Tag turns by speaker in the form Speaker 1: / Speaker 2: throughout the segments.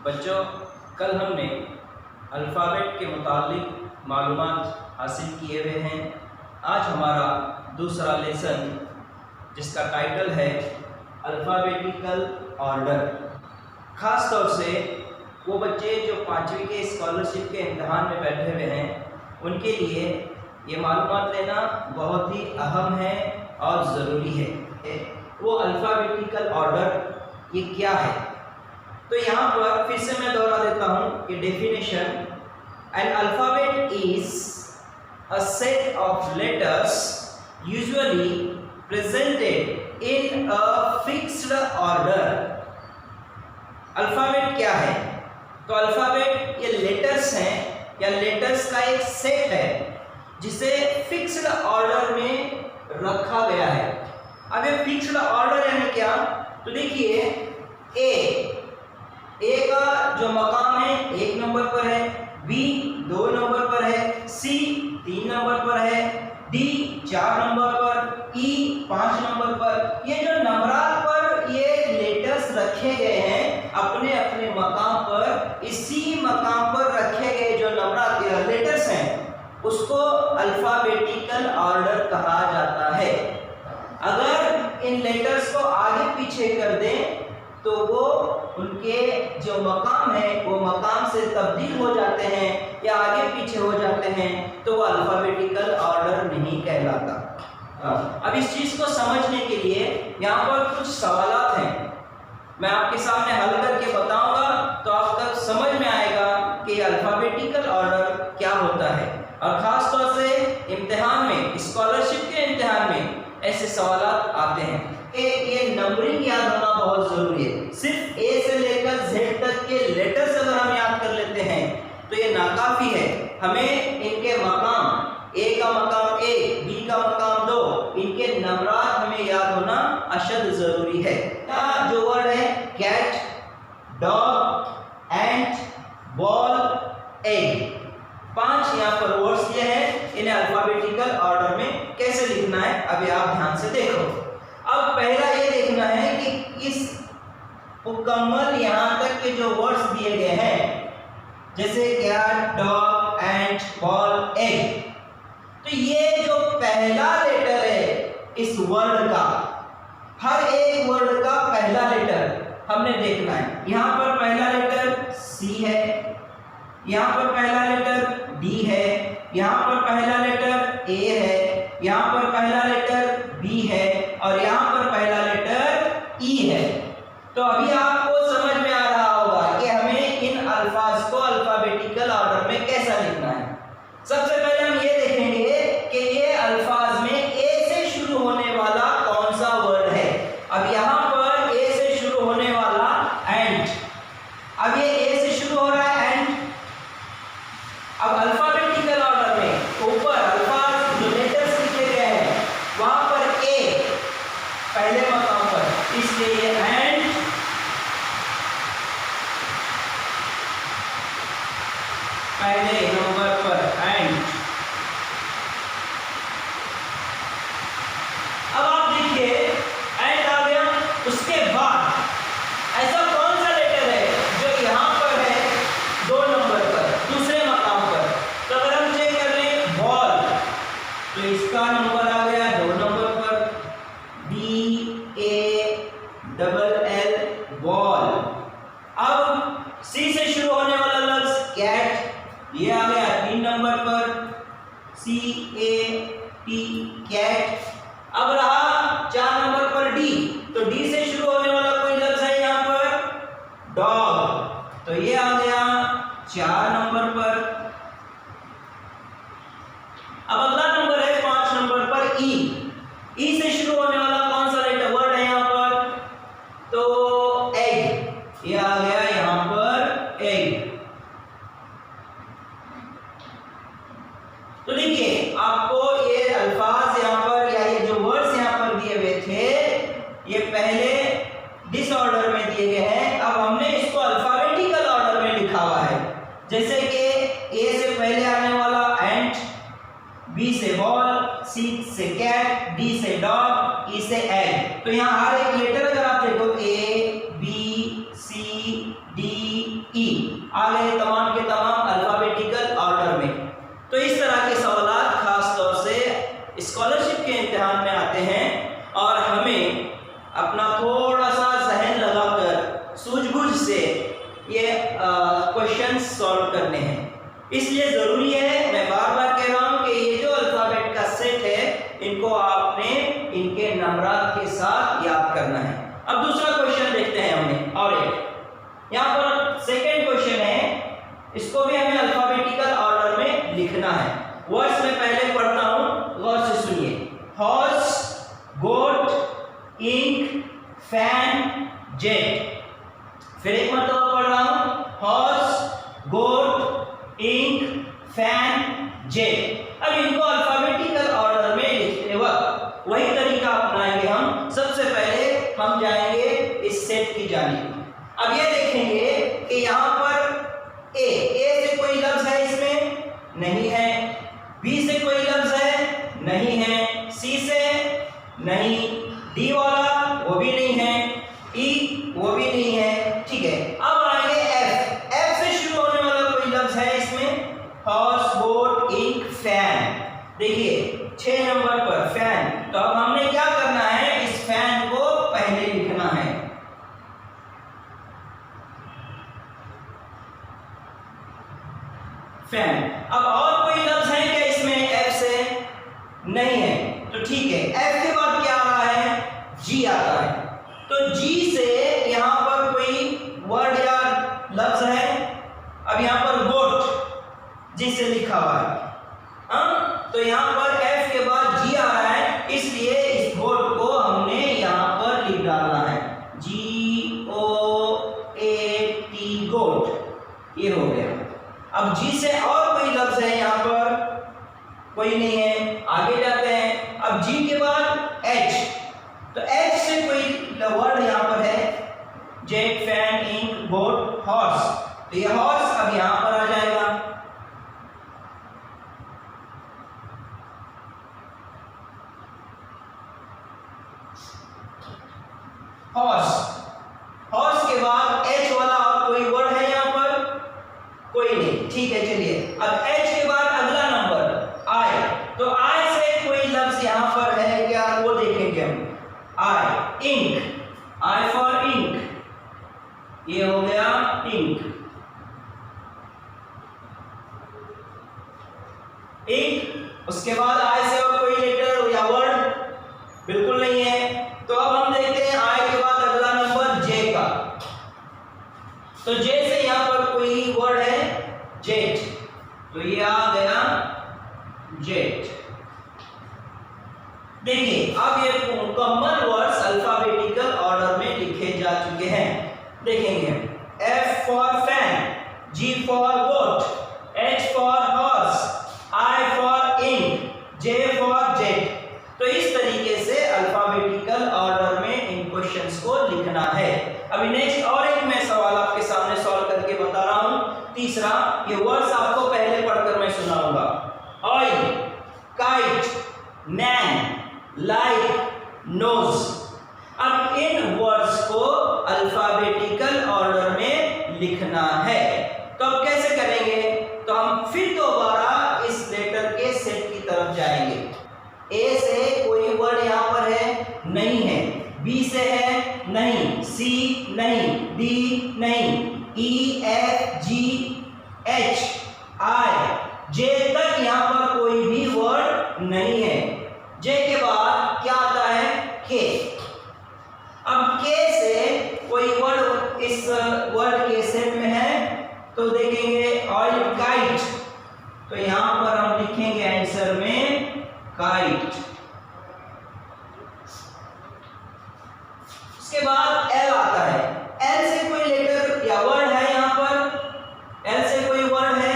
Speaker 1: बच्चों, कल हमने अल्फ़ाबेट के मुतालिक मालूमात हासिल किए हुए हैं। आज हमारा दूसरा लेसन जिसका टाइटल है अल्फ़ाबेटिकल ऑर्डर। ख़ास तौर से वो बच्चे जो 5वीं के स्कॉलरशिप के इम्तहान में बैठे हुए हैं उनके लिए ये मालूमात लेना बहुत ही अहम है और ज़रूरी है। वो अल्फ़ाबेटिकल ऑर्डर ये क्या है, तो यहाँ पर फिर से मैं दोहरा देता हूँ कि definition: N alphabet is a set of letters usually presented in a fixed order. Alphabet क्या है? तो अल्फ़ाबेट ये लेटर्स हैं या लेटर्स का एक सेट है जिसे फिक्स्ड ऑर्डर में रखा गया है। अब ये फिक्स्ड ऑर्डर यानी क्या? तो देखिए, ए का जो मकाम है 1 नंबर पर है, बी 2 नंबर पर है, सी 3 नंबर पर है, डी 4 नंबर पर, ई 5 नंबर पर। ये जो नंबरात पर ये लेटर्स रखे गए हैं अपने अपने मकाम पर, इसी मकाम पर रखे गए जो नंबरात लेटर्स हैं उसको अल्फ़ाबेटिकल ऑर्डर कहा जाता है। अगर इन लेटर्स को आगे पीछे कर दें तो वो उनके जो मकाम है वो मकाम से तब्दील हो जाते हैं या आगे पीछे हो जाते हैं, तो वो अल्फ़ाबेटिकल ऑर्डर नहीं कहलाता। अब इस चीज़ को समझने के लिए यहाँ पर कुछ सवालात हैं, मैं आपके सामने हल करके बताऊंगा तो आपको समझ में आएगा कि अल्फ़ाबेटिकल ऑर्डर क्या होता है। और ख़ास तौर से इम्तिहान में, स्कॉलरशिप के इम्तिहान में ऐसे सवालात आते हैं। ये नंबरिंग याद होना बहुत ज़रूरी है। सिर्फ ए से लेकर जेड तक के लेटर्स अगर हम याद कर लेते हैं तो ये नाकाफ़ी है। हमें इनके मकाम, ए का मकाम 1, बी का मकाम 2, इनके नंबरात हमें याद होना अशद ज़रूरी है। जो वर्ड है कैट, डॉग, एंट, बॉल, एग, 5 यहाँ पर वर्ड्स ये हैं। इन्हें अल्फ़ाबेटिकल ऑर्डर में कैसे लिखना है अभी आप ध्यान से देखो। अब पहला ये देखना है कि इस मुकम्मल यहाँ तक के जो वर्ड्स दिए गए हैं जैसे कैट, डॉग, एंट, बॉल, एग, तो ये जो पहला लेटर है इस वर्ड का, हर एक वर्ड का पहला लेटर हमने देखना है। यहाँ पर पहला लेटर सी है, यहाँ पर पहला लेटर डी है, यहाँ पर पहला लेटर ए है, यहाँ पर पहला लेटर बी है और यहाँ पर पहला लेटर ई है। तो अभी आपको समझ में आ रहा होगा कि हमें इन अल्फाज को अल्फ़ाबेटिकल ऑर्डर में कैसा लिखना है। सबसे पहले हम ये देखेंगे कि ये अल्फाज में ए से शुरू होने वाला कौन सा वर्ड है। अब यहाँ पर ए से शुरू होने वाला एंट, अब ये ए से शुरू हो रहा है एंट। अब अल्फ़ाबेटिकल ऑर्डर में ऊपर अल्फाज जो लेटर्स लिखे गए हैं वहां पर ए पहले मकाम पर, इसलिए एंट पहले नंबर पर, एंट। अब आप देखिए एंट आ गया, उसके बाद ऐसा कौन सा लेटर है जो यहाँ पर है 2 नंबर पर, दूसरे मकाम पर? तो अगर हम चेक कर लें बॉल, तो इसका नंबर आ गया 2 नंबर पर, BALL, बॉल। अब सी से शुरू होने वाला लफ्ज कैट, ये आ गया 3 नंबर पर, CAT, कैट। अब रहा 4 नंबर पर डी, तो डी से शुरू होने वाला कोई लफ्ज है यहाँ पर डॉग, तो ये आ गया 4 नंबर पर। अब अगला नंबर है 5 नंबर पर ई, ई से शुरू होने वाला कौन सा लेटर वर्ड है यहाँ पर? तो एग, ये आ गया यहाँ पर एग। तो देखिए आपको ये अल्फाज यहाँ पर या ये जो वर्ड्स यहाँ पर दिए हुए थे ये पहले डिसऑर्डर में दिए गए हैं। अब हमने इसको अल्फाबेटिकल ऑर्डर में लिखा हुआ है, जैसे कि ए से पहले आने वाला एंट, बी से बॉल, सी से कैट, डी से डॉग, ई से एग। तो यहाँ हर एक लेटर अगर आप देखो ए, बी, सी, डी, ई, आ गए तमाम के तमाम अल्फाबेटिकल ऑर्डर में। तो इस तरह के सवाल खास तौर से स्कॉलरशिप के इम्तिहान में आते हैं और हमें अपना थोड़ा सा जहन लगाकर सूझबूझ से ये क्वेश्चन सॉल्व करने हैं। इसलिए ज़रूरी है, मैं बार बार कह रहा हूँ कि ये जो अल्फ़ाबेट का सेट है इनको आपने इनके नंबरात के साथ याद करना है। अब दूसरा क्वेश्चन देखते हैं हमने, और एक यहाँ पर सेकेंड क्वेश्चन है, इसको भी हमें अल्फ़ाबेटिकल ऑर्डर में लिखना है। वर्ड्स में पहले पढ़ता हूँ, गौर से सुनिए। हॉर्स, गोट, इंक, फैन, जेट। फिर एक मरतबा पढ़ रहा हूँ, हॉर्स, गोट, इंक, फैन, जेट। अब इनको अल्फाबेटिकल ऑर्डर में लिखते वक्त वही तरीका अपनाएंगे हम। सबसे पहले हम जाएंगे इस सेट की जानिब। अब ये देखेंगे कि यहाँ पर ए से कोई लफ्ज है इसमें? नहीं है। बी से कोई लफ्ज है? नहीं है। सी से? नहीं। डी वाला वो भी नहीं है। ई वो भी नहीं है। ठीक है, अब आएंगे एफ। एफ से शुरू होने वाला कोई लफ्ज है इसमें? Horse, boat, ink, fan. देखिए 6 नंबर पर फैन। तो अब हमने क्या करना है, इस फैन को पहले लिखना है। फैन। अब और कोई लफ्ज है क्या इसमें एफ से? नहीं है। तो ठीक है, एफ के बाद क्या आ रहा है? जी आता है। तो जी से यहां पर कोई वर्ड या लफ्ज है? अब यहां पर गोट जी से लिखा हुआ है, तो यहां पर एफ के बाद जी आ रहा है, इसलिए इस गोट को हमने यहां पर लिख डालना है, G O A T, गोट। ये हो गया। अब जी से और कोई लफ्ज है यहां पर? कोई नहीं है। आगे जाते हैं। अब जी के बाद एच, तो एच से कोई वर्ड यहां पर है? Jet, fan, ink, boat, horse. तो ये हॉर्स अब यहां पर आ जाएगा। हॉर्स। हॉर्स के बाद एच वाला और कोई वर्ड है यहां पर? कोई नहीं। ठीक है, चलिए अब एच के बाद अगला नंबर आई। तो आई से कोई लफ्ज यहां पर है क्या, वो देखेंगे हम। आई, इंक। आई फॉर इंक, ये हो गया इंक। इंक। उसके बाद आई से और कोई लेटर या वर्ड? बिल्कुल नहीं है। तो अब हम देखते हैं आई के बाद अगला नंबर जे का। तो जे से यहां पर कोई वर्ड है? जेट। तो ये आ गया जेट। देखिए अब ये मुकम्मल वर्ड्स अल्फाबेटिकल ऑर्डर में लिखे जा चुके हैं। देखेंगे, F for fan, G for goat, H for horse, I for ink, J for jet. तो इस तरीके से अल्फाबेटिकल ऑर्डर में इन क्वेश्चंस को लिखना है। अभी नेक्स्ट और एक मैं सवाल आपके सामने सॉल्व करके बता रहा हूं। तीसरा, ये वर्ड्स आपको पहले पढ़कर मैं सुनाऊंगा। ऑयल, काइट, नैन, लाइक, नोज। अब इन वर्ड्स को अल्फाबेटिकल ऑर्डर में लिखना है। तो अब कैसे करेंगे? तो हम फिर दोबारा इस लेटर के सेट की तरफ जाएंगे। ए से कोई वर्ड यहां पर है? नहीं है। बी से है? नहीं। सी नहीं। डी नहीं। ई, एफ, जी, एच, आई, जे तक यहां पर कोई भी वर्ड नहीं है। जे के बाद क्या आता है? के। अब के से कोई वर्ड इस वर्ड के सेट में है? तो देखेंगे ऑयल, काइट। तो यहां पर हम लिखेंगे आंसर में काइट। उसके बाद एल आता है। एल से कोई लेटर या वर्ड है यहां पर? एल से कोई वर्ड है?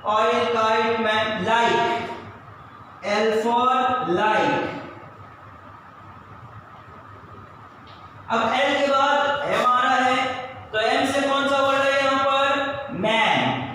Speaker 1: Oil, kite, man, like. L for like. अब एल के बाद एम आ रहा है, तो एम से कौन सा वर्ड है यहां पर? मैन।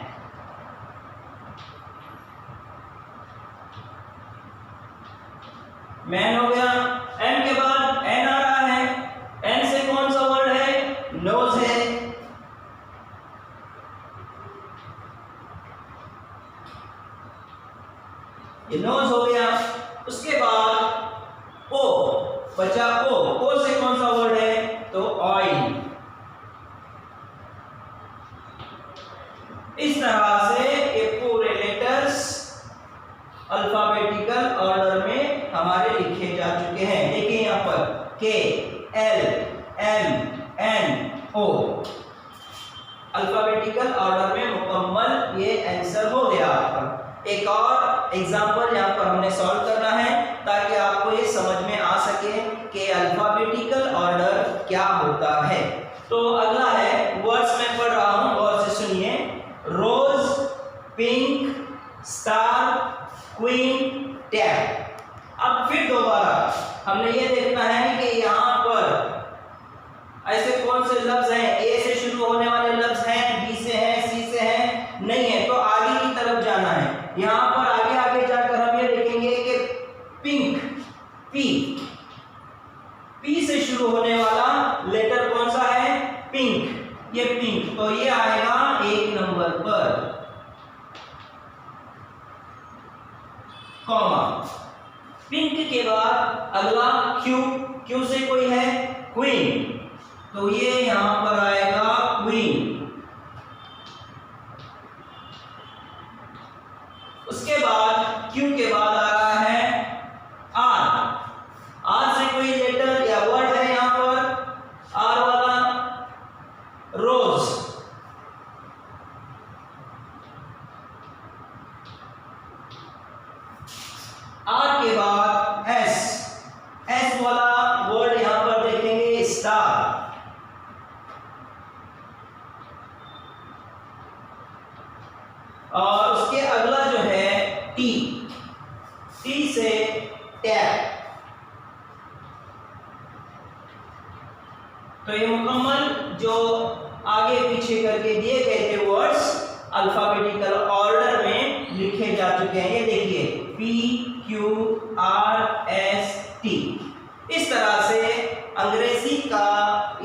Speaker 1: ये नोज हो गया। उसके बाद ओ बचा, ओ से कौन सा वर्ड है, तो ऑयल। इस तरह से ये पूरे लेटर्स अल्फाबेटिकल ऑर्डर में हमारे लिखे जा चुके हैं। देखिए यहाँ पर के, एल, एम, एन, ओ, अल्फाबेटिकल ऑर्डर में मुकम्मल ये आंसर हो गया आपका। एक और एग्जांपल यहाँ पर हमने सॉल्व करना है ताकि आपको ये समझ में आ सके कि अल्फाबेटिकल ऑर्डर क्या होता है। तो अगला है वर्ड्स में पढ़ रहा हूँ, गौर से सुनिए। रोज, पिंक, स्टार, क्वीन, टैब। अब फिर दोबारा हमने ये देखना है कि यहाँ पर ऐसे कौन से लफ्ज हैं, ए से शुरू होने वाले लफ्ज हैं, बी से हैं, सी से हैं, नहीं है तो आगे की तरफ जाना है। यहाँ पर आगे आगे जाकर हम ये देखेंगे कि पिंक, पी से शुरू होने वाला लेटर कौन सा है, पिंक, ये पिंक, तो ये आएगा 1 नंबर पर, कॉमा। पिंक के बाद अगला क्यू से कोई है, क्वीन, तो ये यहां पर आएगा क्वीन। उसके बाद क्यू के बाद आ रहा है आर से कोई लेटर या वर्ड है यहां पर, आर वाला, रोज। आर के बाद एस वाला वर्ड यहां पर देखेंगे, स्टार। और उसके अगला जो है टी से टैब। तो ये मुकम्मल जो आगे पीछे करके दिए गए थे वर्ड्स अल्फाबेटिकल ऑर्डर में लिखे जा चुके हैं। ये देखिए P Q R S T। इस तरह से अंग्रेजी का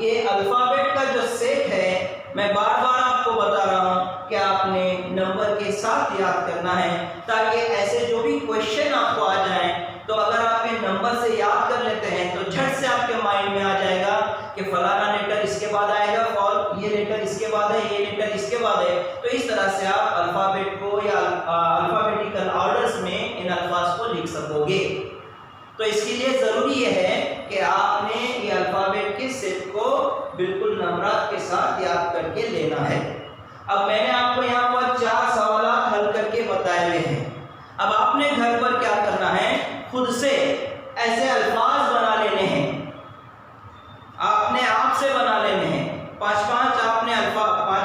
Speaker 1: ये अल्फाबेट का जो सेट है, मैं बार बार आपको बता रहा हूं कि आपने नंबर के साथ याद करना है ताकि ऐसे जो भी क्वेश्चन आपको आ जाएं तो अगर आप ये नंबर से याद कर लेते हैं तो झट से आपके माइंड में आ जाएगा कि फलाना लेटर इसके बाद आएगा और ये लेटर इसके बाद है, ये लेटर इसके बाद है। तो इस तरह से आप अल्फाबेट को या अल्फाबेटिकल ऑर्डर्स में इन अल्फाज को लिख सकोगे। तो इसके लिए जरूरी यह है कि आपने ये अल्फाबेट के सेट को बिल्कुल नंबरात के साथ याद करके लेना है। अब मैंने आपको यहाँ पर 4 सवाल हल करके बताए हुए हैं। अब आपने घर पर क्या करना है, खुद से ऐसे अल्फाज बना लेने हैं, आपने आप से बना लेने हैं। 5-5 आपने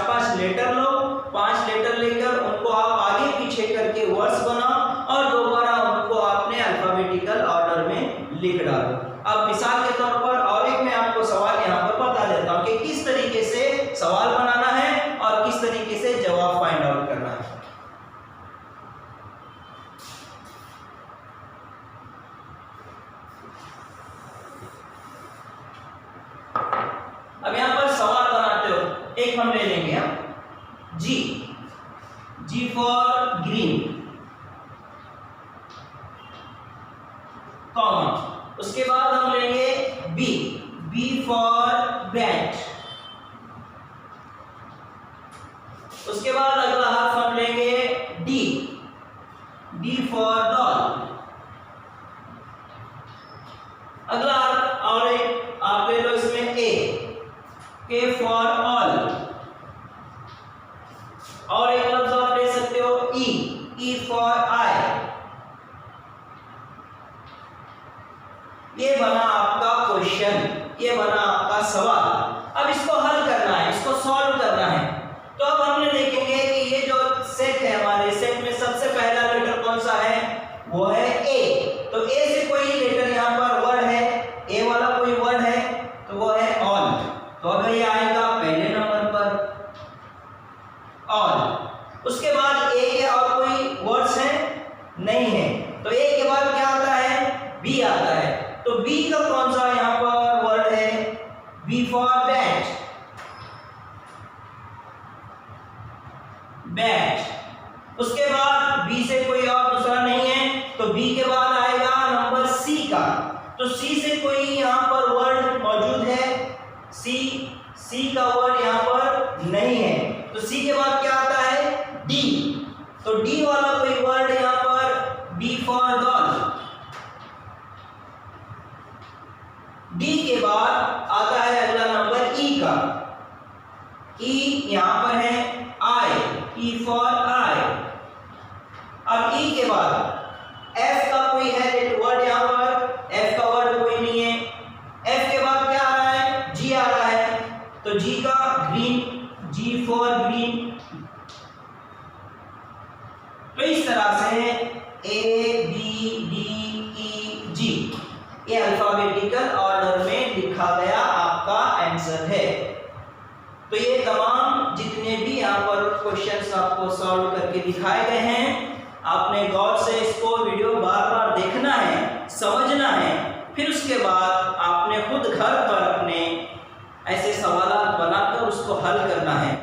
Speaker 1: पांच लेटर लो, 5 लेटर लेकर उनको आप आगे पीछे करके वर्ड्स बनाओ और दोबारा उनको आपने अल्फाबेटिकल ऑर्डर में लिख डालो। अब मिसाल के तौर पर और एक मैं आपको सवाल यहाँ पर बता देता हूँ कि किस तरीके से सवाल बनाना है और किस तरीके से जवाब फाइंड आउट करना है। अब यहाँ पर सवाल बनाते हो, एक हम ले लेंगे हम जी फॉर ग्रीन, कॉमा। उसके बाद हम लेंगे बी फॉर बैट। उसके बाद अगला हर्फ हम लेंगे डी फॉर डॉल। अगला हर्फ और एक आप ले लो इसमें के फॉर ऑल। और एक लफ्ज आप ले सकते हो ई फॉर आई। ये बना आपका क्वेश्चन, ये बना आपका सवाल। अब इसको हल करना है, इसको सॉल्व करना है। तो अब हमने देखेंगे कि ये जो सेट है, हमारे सेट में सबसे पहला लेटर कौन सा है, वो है ए। तो ए से कोई लेटर यहाँ पर वर्ड है, ए वाला कोई वर्ड है तो वो है ऑल। तो अगर ये आएगा पहले नंबर पर ऑल। उसके बाद ए के और कोई वर्ड्स हैं, नहीं है, तो ए के बाद क्या आता है, बी आता है। तो बी का कौन सा यहाँ पर वर्ड है, बी फॉर बैट, बैट। उसके बाद बी से कोई और दूसरा नहीं है बी के बाद आएगा नंबर सी का। तो सी से कोई यहाँ पर वर्ड मौजूद है? सी का वर्ड यहाँ पर नहीं है। तो सी के बाद क्या आता है? डी। तो डी वाला कोई वर्ड यहाँ पर? B for doll. डी के बाद आता है अगला नंबर ई का। ई यहाँ पर है आई, ई फॉर आई। अब ई के बाद एफ का कोई है वर्ड यहाँ पर? एफ का वर्ड कोई नहीं है। एफ के बाद क्या आ रहा है? जी आ रहा है। तो जी का ग्रीन, जी फॉर ग्रीन। तो इस तरह से ए बी डी ई जी ये अल्फाबेटिकल ऑर्डर में लिखा गया आपका आंसर है। तो ये तमाम जितने भी यहाँ पर क्वेश्चंस आपको सॉल्व करके दिखाए गए हैं, आपने गौर से इसको वीडियो बार बार देखना है, समझना है, फिर उसके बाद आपने खुद घर पर अपने ऐसे सवाल बनाकर उसको हल करना है।